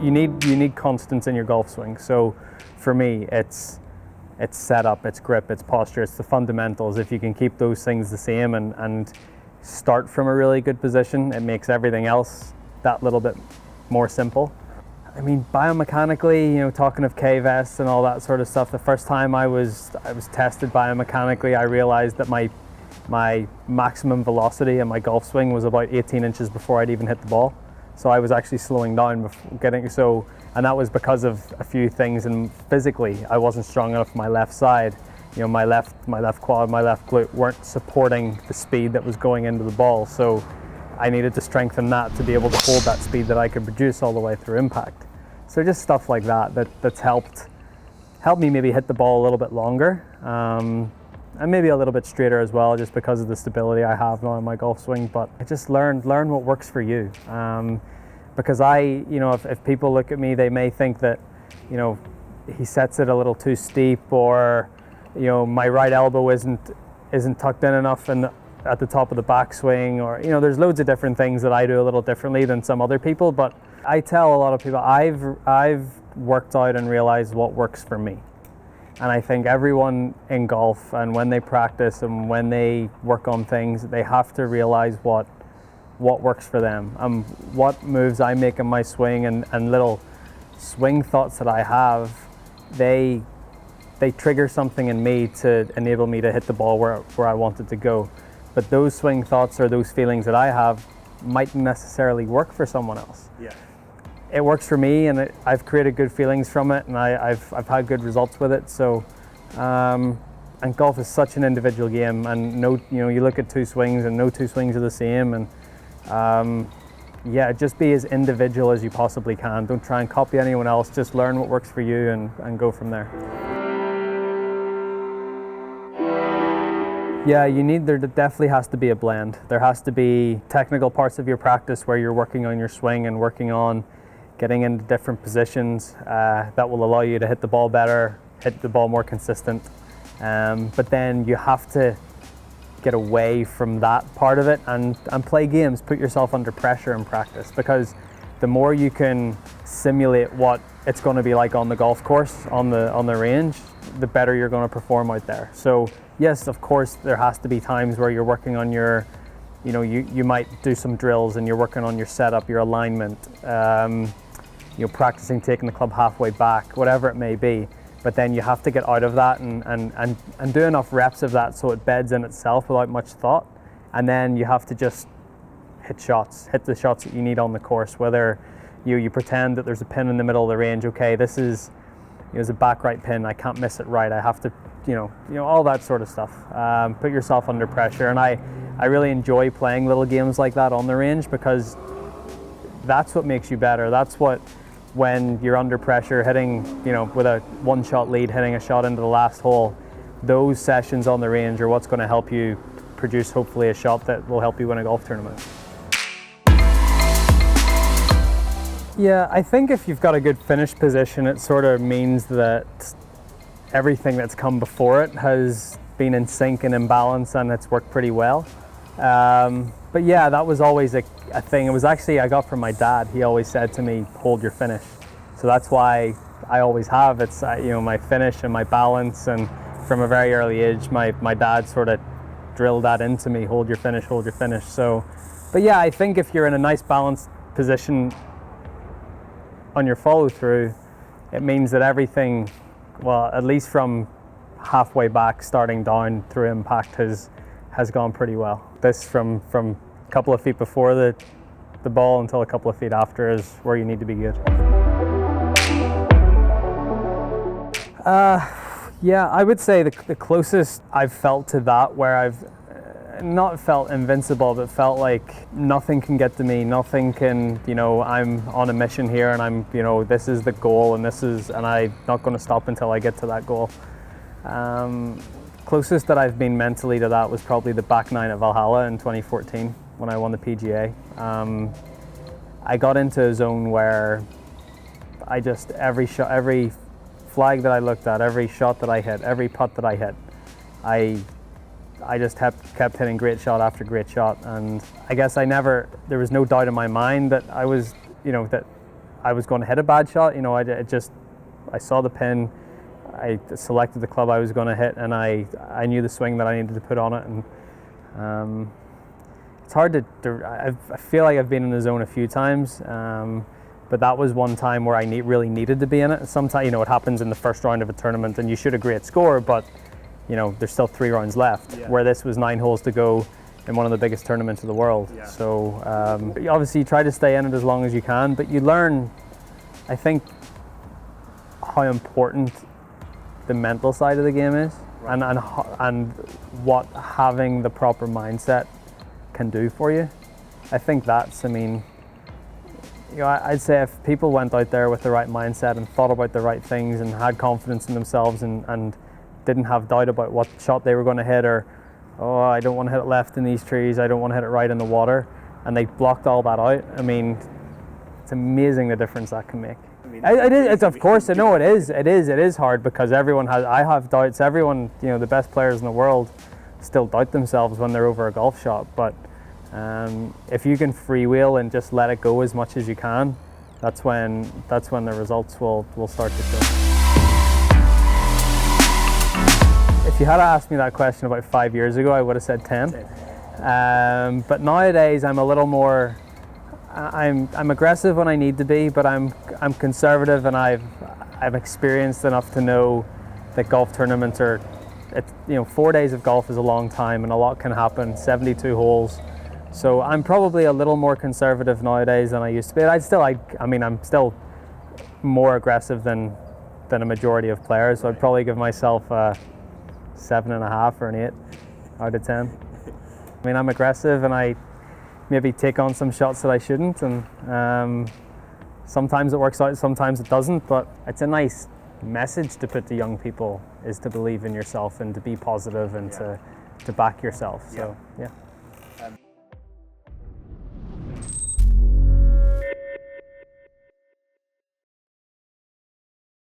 you need constants in your golf swing. So for me, it's setup, it's grip, it's posture, it's the fundamentals. If you can keep those things the same and start from a really good position, it makes everything else that little bit more simple. I mean, biomechanically, talking of K-vests and all that sort of stuff, the first time I was tested biomechanically, I realized that my maximum velocity in my golf swing was about 18 inches before I'd even hit the ball. So I was actually slowing down before and that was because of a few things, and physically I wasn't strong enough on my left side. My left quad, my left glute weren't supporting the speed that was going into the ball. So I needed to strengthen that to be able to hold that speed that I could produce all the way through impact. So just stuff like that's helped me maybe hit the ball a little bit longer, and maybe a little bit straighter as well, just because of the stability I have now in my golf swing. But I just learn what works for you, because if people look at me, they may think that he sets it a little too steep, or my right elbow isn't tucked in enough and at the top of the backswing, or there's loads of different things that I do a little differently than some other people. But I tell a lot of people I've worked out and realized what works for me, and I think everyone in golf, and when they practice and when they work on things, they have to realize what works for them, what moves I make in my swing, and little swing thoughts that I have, they trigger something in me to enable me to hit the ball where I want it to go. But those swing thoughts or those feelings that I have mightn't necessarily work for someone else. Yeah. It works for me, and I've created good feelings from it, and I've had good results with it. So, and golf is such an individual game, and you look at two swings, and no two swings are the same, and just be as individual as you possibly can. Don't try and copy anyone else. Just learn what works for you and go from there. Yeah, there definitely has to be a blend. There has to be technical parts of your practice where you're working on your swing and working on getting into different positions that will allow you to hit the ball better, hit the ball more consistent. But then you have to get away from that part of it and play games, put yourself under pressure in practice, because the more you can simulate what it's going to be like on the golf course, on the range, the better you're going to perform out there. So yes, of course, there has to be times where you're working on your, you might do some drills and you're working on your setup, your alignment, practicing taking the club halfway back, whatever it may be. But then you have to get out of that and do enough reps of that so it beds in itself without much thought. And then you have to just hit the shots that you need on the course, whether you pretend that there's a pin in the middle of the range. Okay, this is a back right pin, I can't miss it right, I have to, all that sort of stuff. Put yourself under pressure, and I really enjoy playing little games like that on the range, because that's what makes you better. That's what, when you're under pressure, hitting, with a one-shot lead, hitting a shot into the last hole, those sessions on the range are what's going to help you produce, hopefully, a shot that will help you win a golf tournament. Yeah, I think if you've got a good finish position, it sort of means that everything that's come before it has been in sync and in balance, and it's worked pretty well. But yeah, that was always a thing. It was actually, I got from my dad. He always said to me, hold your finish. So that's why I always have. It's my finish and my balance, and from a very early age, my dad sort of drilled that into me, hold your finish, hold your finish. So, but yeah, I think if you're in a nice balanced position on your follow through, it means that everything, well, at least from halfway back starting down through impact has gone pretty well. This from a couple of feet before the ball until a couple of feet after is where you need to be good. Yeah, I would say the closest I've felt to that, where I've not felt invincible, but felt like nothing can get to me, nothing can, I'm on a mission here, and I'm, this is the goal, and I'm not going to stop until I get to that goal. Closest that I've been mentally to that was probably the back nine at Valhalla in 2014 when I won the PGA. I got into a zone where I just, every flag that I looked at, every shot that I hit, every putt that I hit, I just kept hitting great shot after great shot, and I guess there was no doubt in my mind that I was, that I was going to hit a bad shot. You know, I saw the pin, I selected the club I was going to hit, and I knew the swing that I needed to put on it. And it's hard to. I feel like I've been in the zone a few times, but that was one time where I really needed to be in it. Sometimes, you know, it happens in the first round of a tournament, and you shoot a great score, but you know, there's still 3 rounds left. Yeah. Where this was 9 holes to go in one of the biggest tournaments of the world. Yeah. So obviously you try to stay in it as long as you can, but you learn, I think, how important the mental side of the game is, right, and what having the proper mindset can do for you. I think that's, I mean, you know, I'd say if people went out there with the right mindset and thought about the right things and had confidence in themselves and didn't have doubt about what shot they were going to hit, or oh, I don't want to hit it left in these trees, I don't want to hit it right in the water, and they blocked all that out, I mean, it's amazing the difference that can make. I mean, It's of course, I know it is hard, because I have doubts, everyone, you know, the best players in the world still doubt themselves when they're over a golf shot, but if you can freewheel and just let it go as much as you can, that's when the results will start to show. If you had asked me that question about 5 years ago, I would have said 10. But nowadays I'm a little more. I'm aggressive when I need to be, but I'm conservative, and I've experienced enough to know that golf tournaments are. You know, 4 days of golf is a long time, and a lot can happen. 72 holes. So I'm probably a little more conservative nowadays than I used to be. I'm still more aggressive than a majority of players. So I'd probably give myself a 7.5 or an 8 out of 10. I mean, I'm aggressive, and I maybe take on some shots that I shouldn't, and sometimes it works out, sometimes it doesn't. But it's a nice message to put to young people, is to believe in yourself and to be positive and to back yourself. So yeah.